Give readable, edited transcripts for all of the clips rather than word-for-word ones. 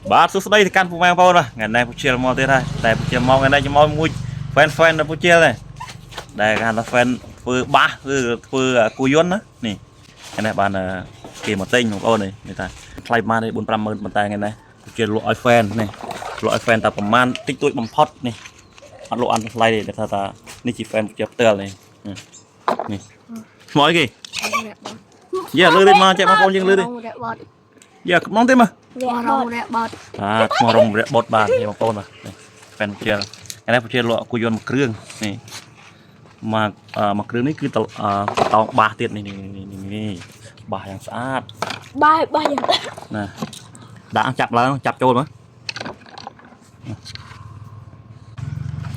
បាទសួស្តីទៅកាន់ពុកម៉ែបងប្អូនណាថ្ងៃនេះពុជិលមកទៀតហើយតែពុជិលមកថ្ងៃនេះជាមួយមួយ fan ដល់ពុជិលដែរដែលគេហៅថា fan ធ្វើបាសឬធ្វើគូយន្តណានេះថ្ងៃនេះបានគេមកទិញបងប្អូននេះថាថ្លៃប្រហែល4-5 ម៉ឺនប៉ុន្តែថ្ងៃនេះពុជិលលក់ឲ្យ fan នេះលក់ឲ្យ fan តែប្រហែលតិចតួចបំផុតនេះអត់លក់អត់ថ្លៃទេគេថានេះជា fan ពុជិលផ្ទាល់នេះនេះឈ្មោះអីគេយ៉ាលឺទេមកចេះបងប្អូនយើងលឺទេយ៉ាកំងទេមើលរងរែបតថ្មរងរែបតបាទនេះបងប្អូនបាទ fan ពុជិលថ្ងៃនេះពុជិលលក់គូយន្តមួយគ្រឿងនេះមកគ្រឿងនេះគឺតោងបាសទៀតនេះបាសយ៉ាងស្អាតបាសយ៉ាងណាដាក់ចាប់ឡើងចាប់ចូល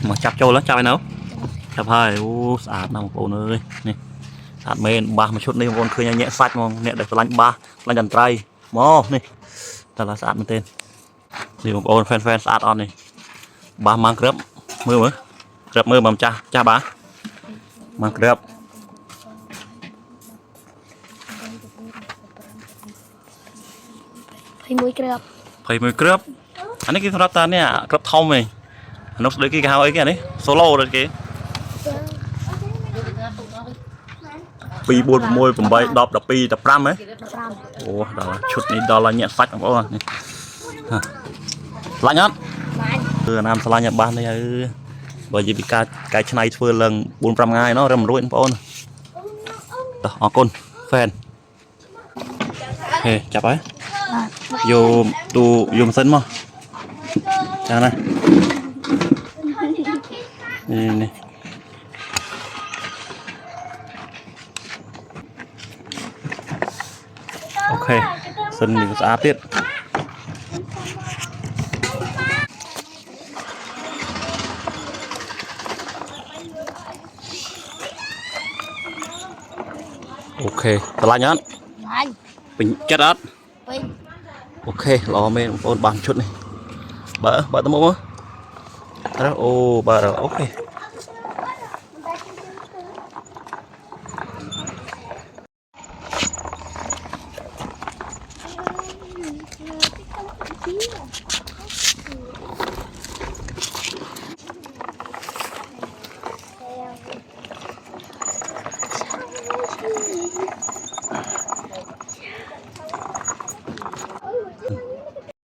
មកចាប់ចូលចាប់ឲ្យនៅចាប់ហើយអូស្អាតណាស់បងប្អូនអើយនេះស្អាតមែនបាសមួយឈុតនេះបងប្អូនឃើញញាក់សាច់ហ្មងអ្នកដែលឆ្លាញ់បាសឆ្លាញ់តន្ត្រីមកនេះតែឡាស្អាតមែនទេនេះបងប្អូន fan ស្អាតអត់នេះបាសម៉ាំងក្រើបមើលក្រើបមើលមកចាស់បាសម៉ាំងក្រើប21គ្រាប់អានេះគេសម្រាប់តានេះក្របធំឯងអានោះស្ដីគេហៅអីគេអានេះ solo ដូចគេ2 4 6 8 10 12 15ហ៎អូដល់ឈុតនេះដល់ញាក់សាច់បងប្អូននេះស្លាញ់អត់គឺណាមស្លាញ់បាសនេះបើនិយាយពីការកែច្នៃធ្វើឡើង 4-5 ថ្ងៃណោះរឹមរួចបងប្អូនតោះអរគុណ fan ហេចាប់ហើយយកទូយកម៉ាស៊ីនមកចាណានេះអូខេសិននេះស្អាតទៀតអូខេឆ្លាញ់អត់ពេញចិត្តអត់ពេញអូខេល្អមែនបងប្អូនបានឈុតនេះបើទៅមកមើលអូបើអូខេ